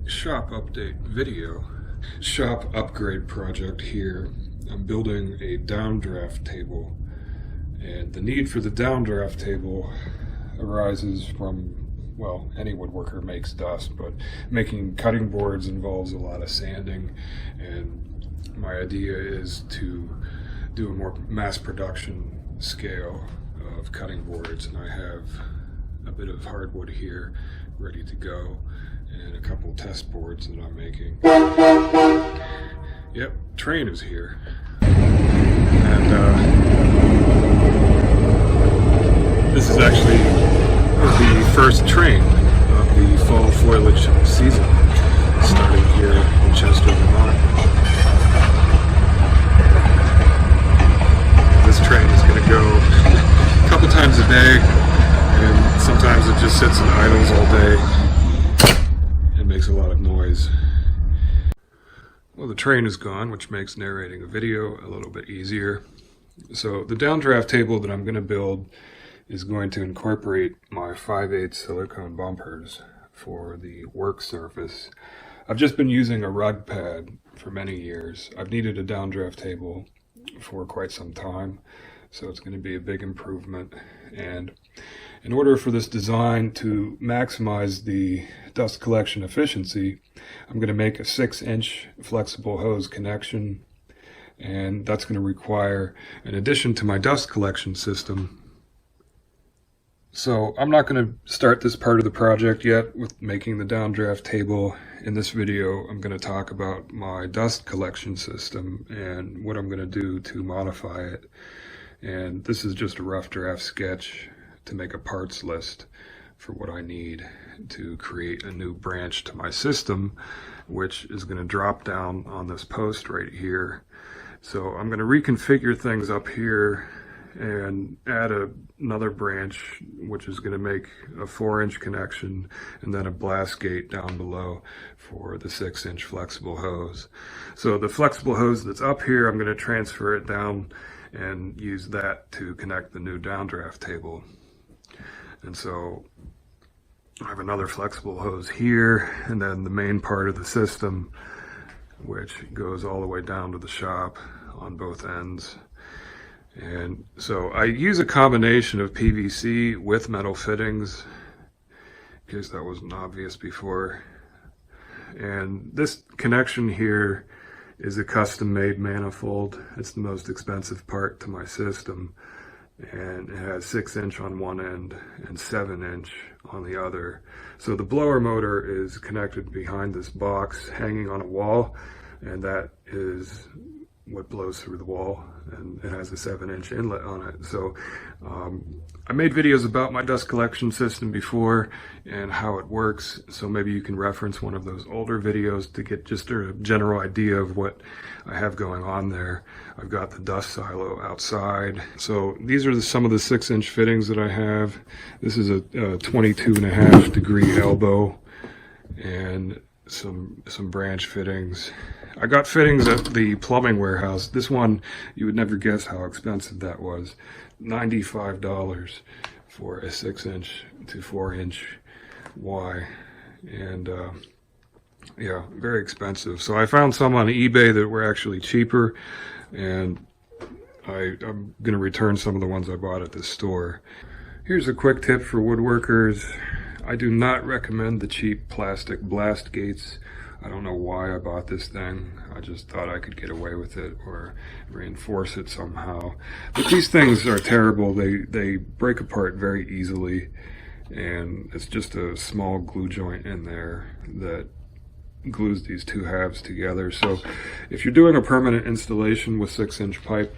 shop update video. Shop upgrade project here. I'm building a downdraft table, and the need for the downdraft table arises from, well, any woodworker makes dust, but making cutting boards involves a lot of sanding, and my idea is to do a more mass production scale of cutting boards, and I have a bit of hardwood here ready to go and a couple test boards that I'm making. Yep, train is here. And this is actually the first train of the fall foliage season, starting here in Chester, Vermont. This train is going to go a couple times a day, and sometimes it just sits and idles all day. It makes a lot of noise. Well, the train is gone, which makes narrating a video a little bit easier. So the downdraft table that I'm going to build is going to incorporate my 5/8 silicone bumpers for the work surface. I've just been using a rug pad for many years. I've needed a downdraft table for quite some time, so it's going to be a big improvement. And in order for this design to maximize the dust collection efficiency, I'm going to make a 6-inch flexible hose connection, and that's going to require an addition to my dust collection system. So I'm not going to start this part of the project yet with making the downdraft table. In this video, I'm going to talk about my dust collection system and what I'm going to do to modify it. And this is just a rough draft sketch to make a parts list for what I need to create a new branch to my system, which is going to drop down on this post right here. So I'm going to reconfigure things up here and add another branch, which is going to make a 4-inch connection and then a blast gate down below for the 6-inch flexible hose. So the flexible hose that's up here, I'm going to transfer it down and use that to connect the new downdraft table. And so I have another flexible hose here, and then the main part of the system, which goes all the way down to the shop on both ends. And so I use a combination of PVC with metal fittings, in case that wasn't obvious before. And this connection here is a custom-made manifold. It's the most expensive part to my system, and it has 6-inch on one end and 7-inch on the other. So the blower motor is connected behind this box hanging on a wall, and that is what blows through the wall, and it has a 7-inch inlet on it. So I made videos about my dust collection system before and how it works, so maybe you can reference one of those older videos to get just a general idea of what I have going on there. I've got the dust silo outside. So these are some of the 6-inch fittings that I have. This is a 22.5 degree elbow and some branch fittings. I got fittings at the plumbing warehouse. This one, you would never guess how expensive that was. $95 for a 6-inch to 4-inch Y. And yeah, very expensive. So I found some on eBay that were actually cheaper, and I'm going to return some of the ones I bought at the store. Here's a quick tip for woodworkers. I do not recommend the cheap plastic blast gates. I don't know why I bought this thing. I just thought I could get away with it or reinforce it somehow. But these things are terrible. They break apart very easily, and it's just a small glue joint in there that glues these two halves together. So if you're doing a permanent installation with 6-inch pipe,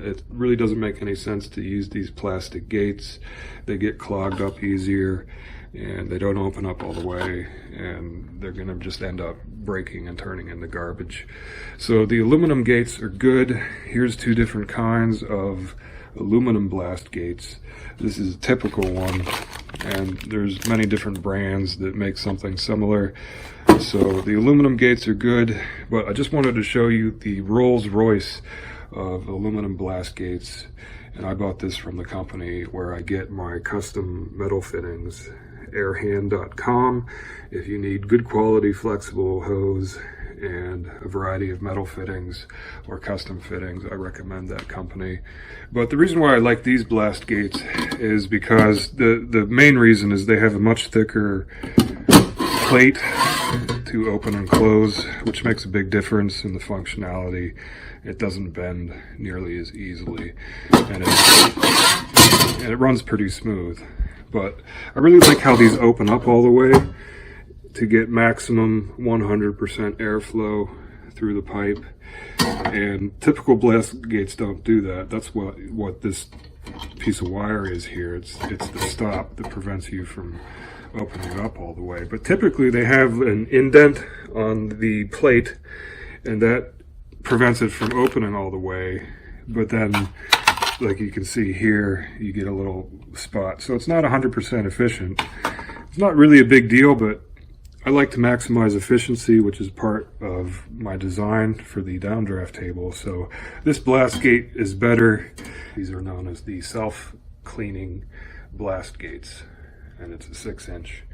it really doesn't make any sense to use these plastic gates. They get clogged up easier, and they don't open up all the way, and they're going to just end up breaking and turning into garbage. So the aluminum gates are good. Here's two different kinds of aluminum blast gates. This is a typical one, and there's many different brands that make something similar. So the aluminum gates are good, but I just wanted to show you the Rolls-Royce of aluminum blast gates, and I bought this from the company where I get my custom metal fittings. airhand.com. If you need good quality flexible hose and a variety of metal fittings or custom fittings, I recommend that company. But the reason why I like these blast gates is because the main reason is they have a much thicker plate to open and close, which makes a big difference in the functionality. It doesn't bend nearly as easily, and it runs pretty smooth. But I really like how these open up all the way to get maximum 100% airflow through the pipe. And typical blast gates don't do that. That's what this piece of wire is here. It's the stop that prevents you from opening up all the way. But typically they have an indent on the plate, and that prevents it from opening all the way. But then, like you can see here, you get a little spot. So it's not 100% efficient. It's not really a big deal, but I like to maximize efficiency, which is part of my design for the downdraft table. So this blast gate is better. These are known as the self-cleaning blast gates, and it's a 6-inch.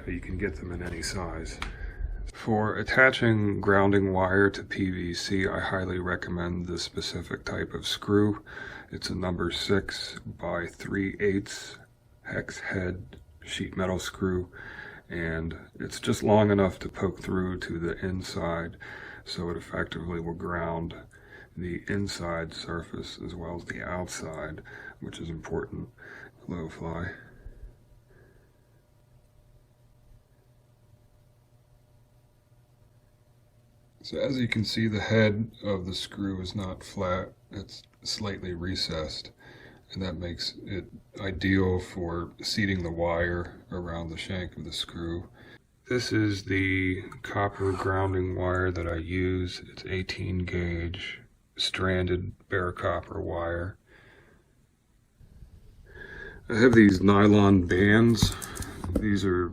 You can get them in any size. For attaching grounding wire to PVC, I highly recommend this specific type of screw. It's a number 6 by 3/8 hex head sheet metal screw, and it's just long enough to poke through to the inside, so it effectively will ground the inside surface as well as the outside, which is important. Hello, fly. So as you can see, the head of the screw is not flat, it's slightly recessed, and that makes it ideal for seating the wire around the shank of the screw. This is the copper grounding wire that I use. It's 18 gauge stranded bare copper wire. I have these nylon bands. These are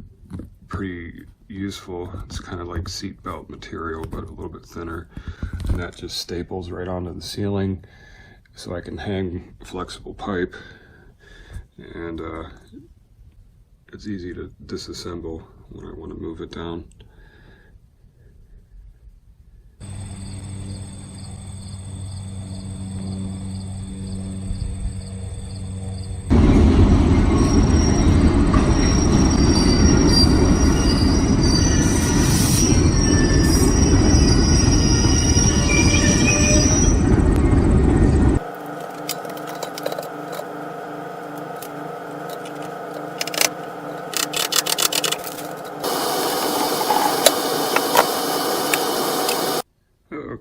pretty useful. It's kind of like seatbelt material, but a little bit thinner, and that just staples right onto the ceiling, so I can hang flexible pipe, and it's easy to disassemble when I want to move it down.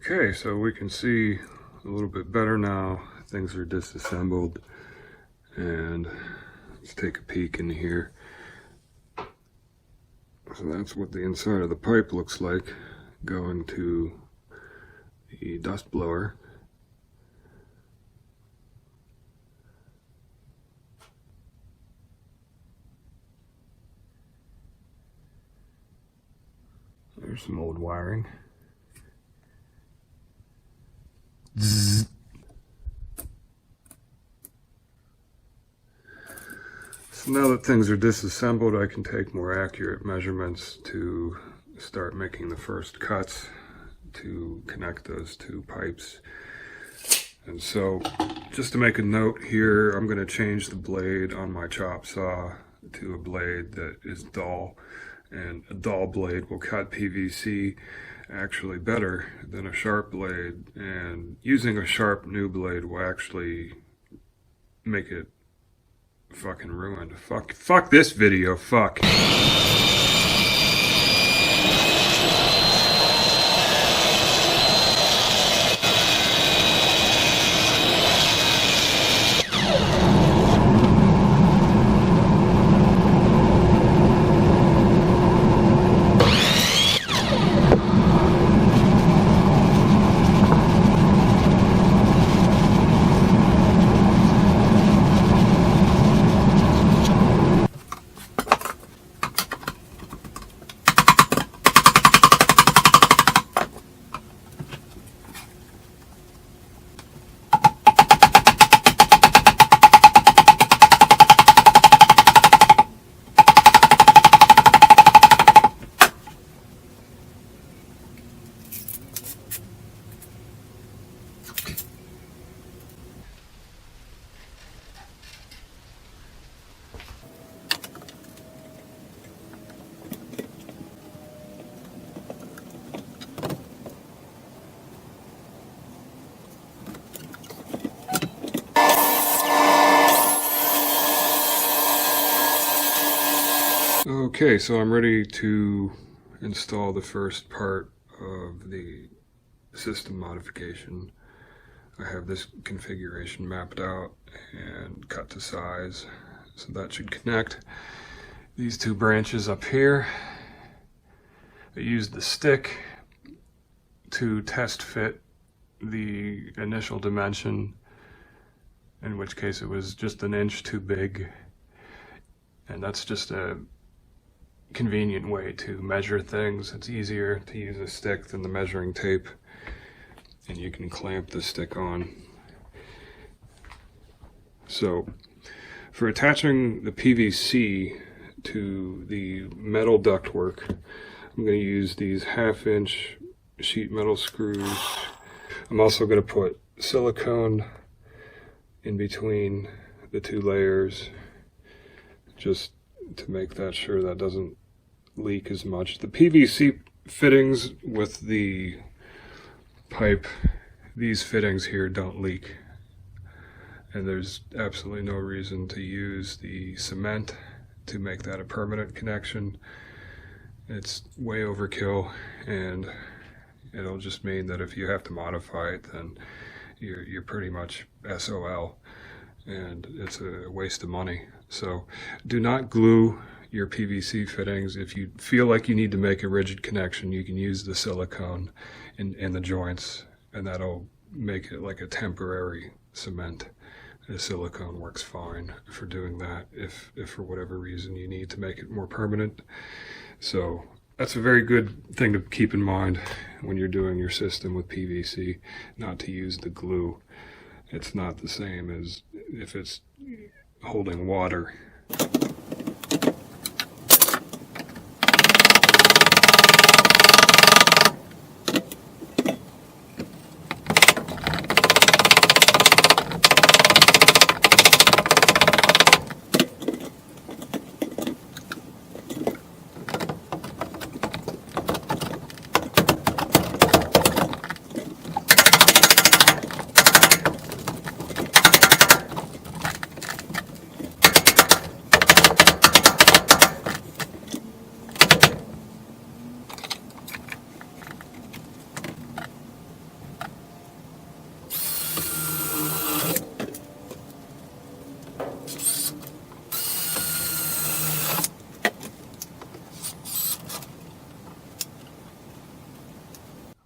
Okay, so we can see a little bit better now. Things are disassembled, and let's take a peek in here. So that's what the inside of the pipe looks like going to the dust blower. There's some old wiring. Zzz. So now that things are disassembled, I can take more accurate measurements to start making the first cuts to connect those two pipes. And so, just to make a note here, I'm going to change the blade on my chop saw to a blade that is dull, and a dull blade will cut PVC actually better than a sharp blade, and using a sharp new blade will actually make it fucking ruined. Fuck this video, fuck. Okay, so I'm ready to install the first part of the system modification. I have this configuration mapped out and cut to size, so that should connect these two branches up here. I used the stick to test fit the initial dimension, in which case it was just an inch too big, and that's just a convenient way to measure things. It's easier to use a stick than the measuring tape, and you can clamp the stick on. So for attaching the PVC to the metal ductwork, I'm going to use these 1/2-inch sheet metal screws. I'm also going to put silicone in between the two layers, just to make that sure that doesn't leak as much. The PVC fittings with the pipe, these fittings here don't leak, and there's absolutely no reason to use the cement to make that a permanent connection. It's way overkill, and it'll just mean that if you have to modify it, then you're pretty much SOL, and it's a waste of money. So do not glue your PVC fittings. If you feel like you need to make a rigid connection, you can use the silicone in the joints, and that'll make it like a temporary cement. The silicone works fine for doing that if for whatever reason you need to make it more permanent. So that's a very good thing to keep in mind when you're doing your system with PVC, not to use the glue. It's not the same as if it's holding water.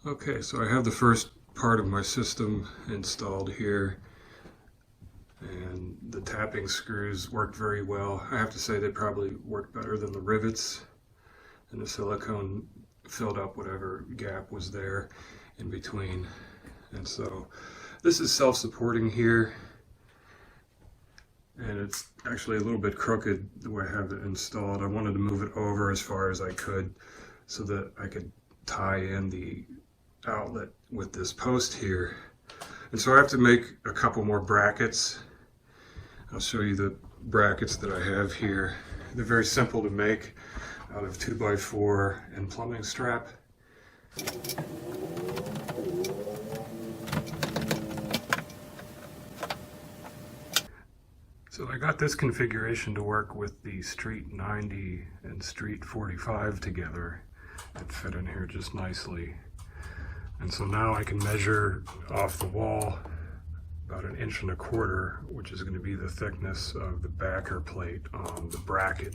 Okay, so I have the first part of my system installed here, and the tapping screws worked very well. I have to say they probably worked better than the rivets, and the silicone filled up whatever gap was there in between. And so this is self-supporting here, and it's actually a little bit crooked the way I have it installed. I wanted to move it over as far as I could so that I could tie in the outlet with this post here. And so I have to make a couple more brackets. I'll show you the brackets that I have here. They're very simple to make out of 2x4 and plumbing strap. So I got this configuration to work with the Street 90 and Street 45 together. It fit in here just nicely. And so now I can measure off the wall about 1.25 inches, which is going to be the thickness of the backer plate on the bracket.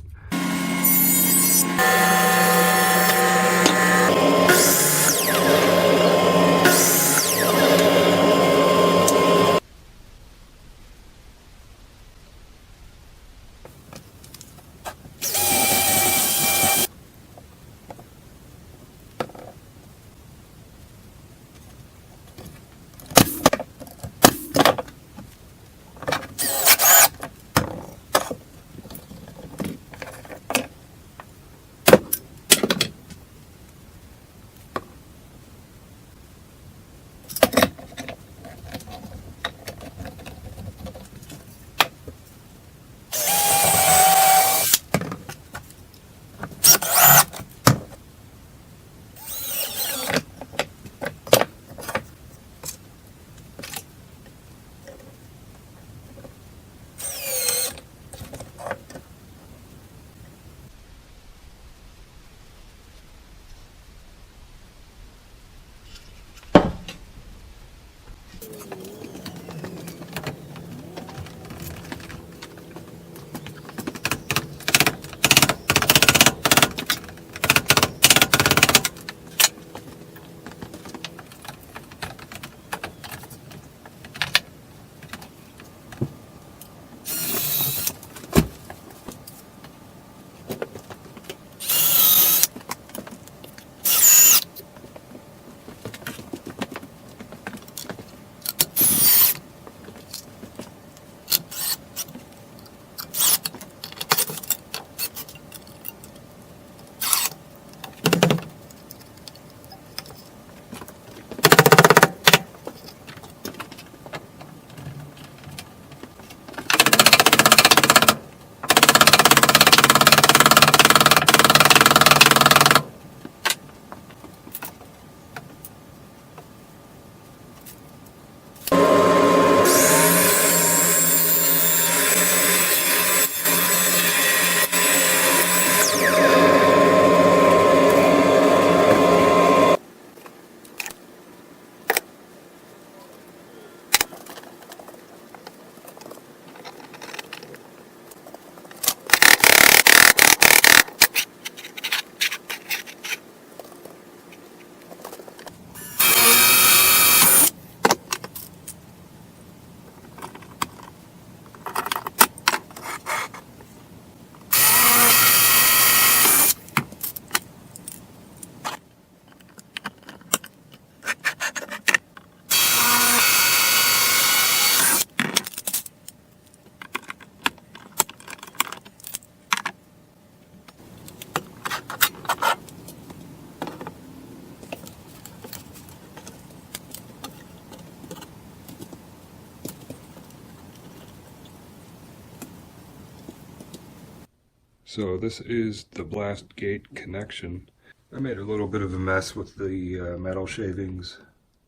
So this is the blast gate connection. I made a little bit of a mess with the metal shavings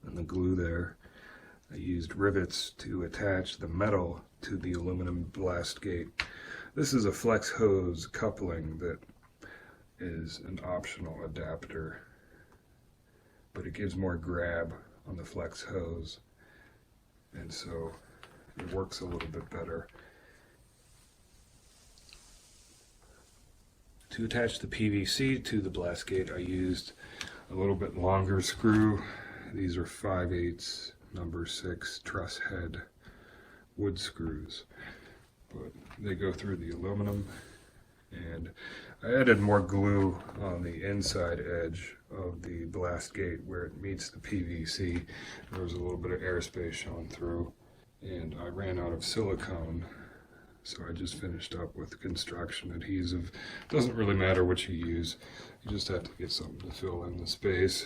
and the glue there. I used rivets to attach the metal to the aluminum blast gate. This is a flex hose coupling that is an optional adapter, but it gives more grab on the flex hose, and so it works a little bit better. To attach the PVC to the blast gate, I used a little bit longer screw. These are 5/8 number 6 truss head wood screws, but they go through the aluminum, and I added more glue on the inside edge of the blast gate where it meets the PVC. There was a little bit of airspace showing through, and I ran out of silicone, so I just finished up with construction adhesive. Doesn't really matter what you use, you just have to get something to fill in the space.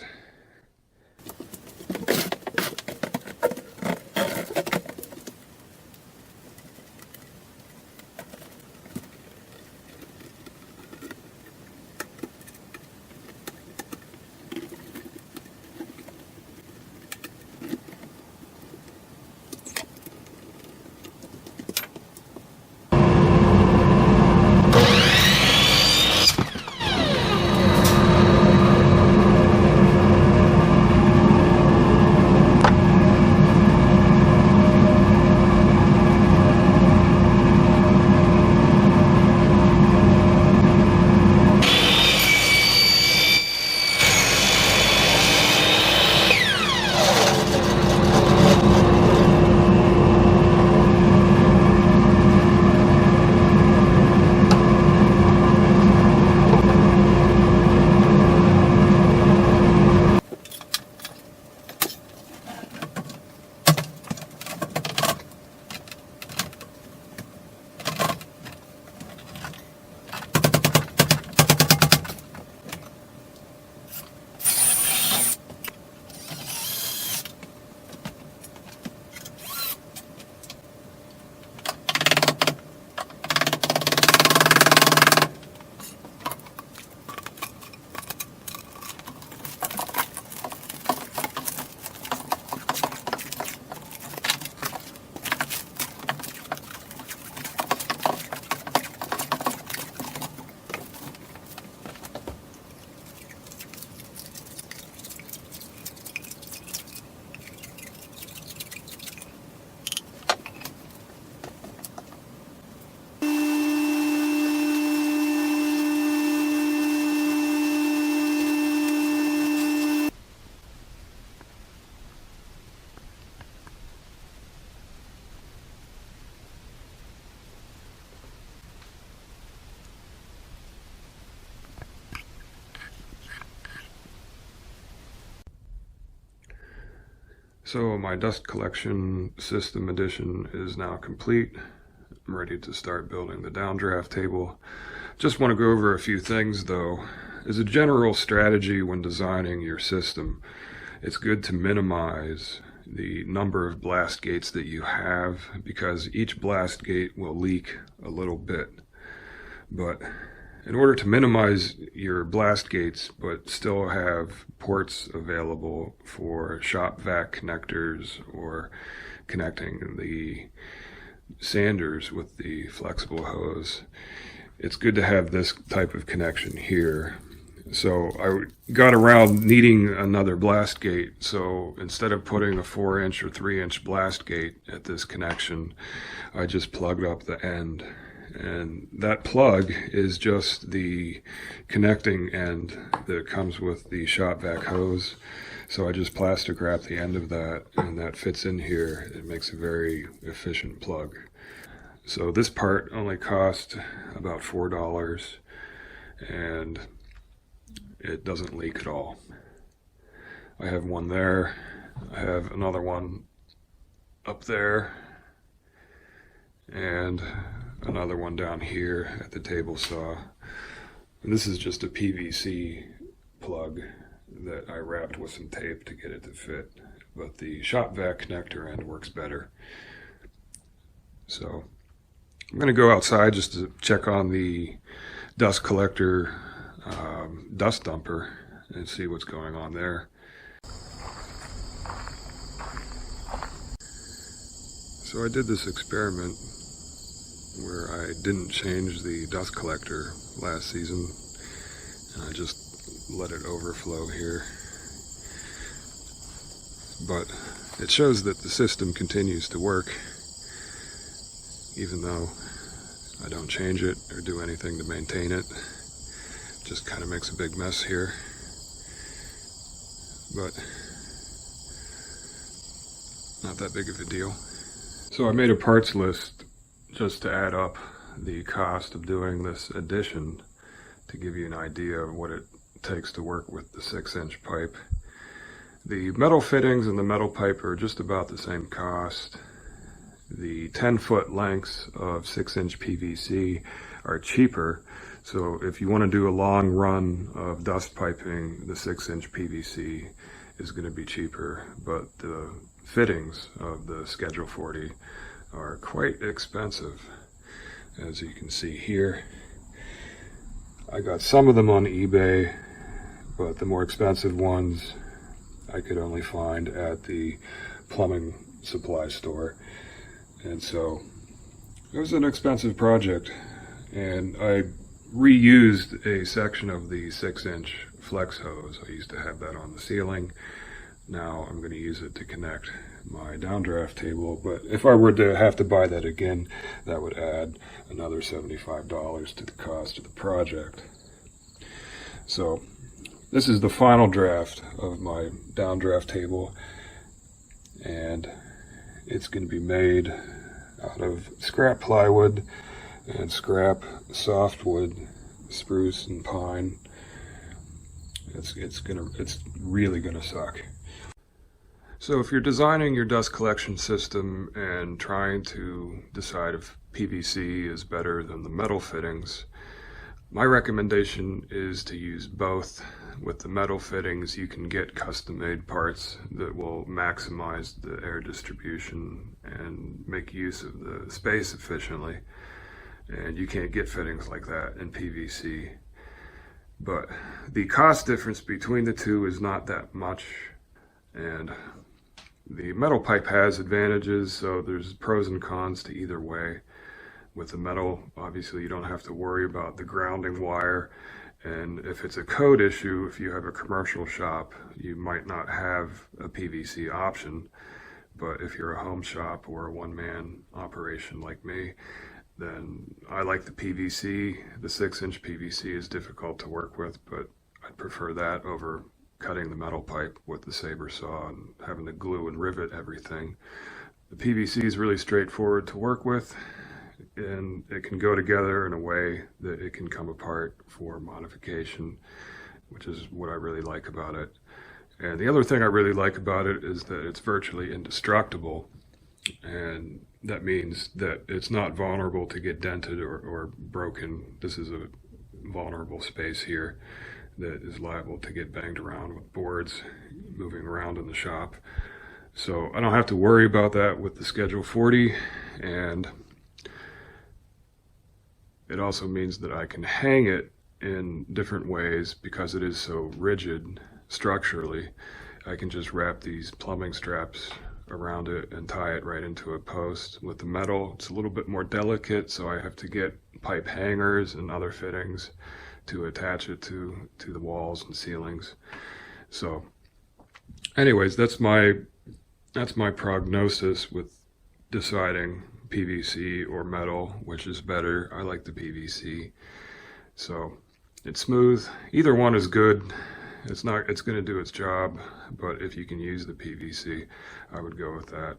So my dust collection system addition is now complete. I'm ready to start building the downdraft table. Just want to go over a few things though. As a general strategy when designing your system, it's good to minimize the number of blast gates that you have, because each blast gate will leak a little bit. But in order to minimize your blast gates but still have ports available for shop vac connectors or connecting the sanders with the flexible hose, it's good to have this type of connection here. So I got around needing another blast gate, so instead of putting a 4-inch or 3-inch blast gate at this connection, I just plugged up the end. And that plug is just the connecting end that comes with the shop vac hose. So I just plastic wrap the end of that, and that fits in here. It makes a very efficient plug. So this part only cost about $4, and it doesn't leak at all. I have one there. I have another one up there, and another one down here at the table saw. And this is just a PVC plug that I wrapped with some tape to get it to fit, but the shop vac connector end works better. So I'm going to go outside just to check on the dust collector dust dumper and see what's going on there. So I did this experiment where I didn't change the dust collector last season, and I just let it overflow here. But it shows that the system continues to work even though I don't change it or do anything to maintain it. Just kind of makes a big mess here. But not that big of a deal. So I made a parts list just to add up the cost of doing this addition to give you an idea of what it takes to work with the 6-inch pipe. The metal fittings and the metal pipe are just about the same cost. The 10-foot lengths of 6-inch PVC are cheaper, so if you want to do a long run of dust piping, the 6-inch PVC is going to be cheaper, but the fittings of the Schedule 40 are quite expensive, as you can see here. I got some of them on eBay, but the more expensive ones I could only find at the plumbing supply store. And so it was an expensive project, and I reused a section of the 6-inch flex hose. I used to have that on the ceiling. Now I'm going to use it to connect my downdraft table, but if I were to have to buy that again, that would add another $75 to the cost of the project. So this is the final draft of my downdraft table, and it's going to be made out of scrap plywood and scrap softwood, spruce and pine. It's really gonna suck. So if you're designing your dust collection system and trying to decide if PVC is better than the metal fittings, my recommendation is to use both. With the metal fittings, you can get custom-made parts that will maximize the air distribution and make use of the space efficiently. And you can't get fittings like that in PVC. But the cost difference between the two is not that much. And the metal pipe has advantages, so there's pros and cons to either way. With the metal, obviously you don't have to worry about the grounding wire, and if it's a code issue, if you have a commercial shop, you might not have a PVC option. But if you're a home shop or a one-man operation like me, then I like the PVC. The 6-inch PVC is difficult to work with, but I'd prefer that over cutting the metal pipe with the saber saw and having to glue and rivet everything. The PVC is really straightforward to work with, and it can go together in a way that it can come apart for modification, which is what I really like about it. And the other thing I really like about it is that it's virtually indestructible, and that means that it's not vulnerable to get dented or broken. This is a vulnerable space here that is liable to get banged around with boards moving around in the shop. So I don't have to worry about that with the Schedule 40, and it also means that I can hang it in different ways because it is so rigid structurally. I can just wrap these plumbing straps around it and tie it right into a post. With the metal, it's a little bit more delicate, so I have to get pipe hangers and other fittings to attach it to the walls and ceilings. So anyways, that's my prognosis with deciding PVC or metal, which is better. I like the PVC. So it's smooth. Either one is good. It's going to do its job, but if you can use the PVC, I would go with that.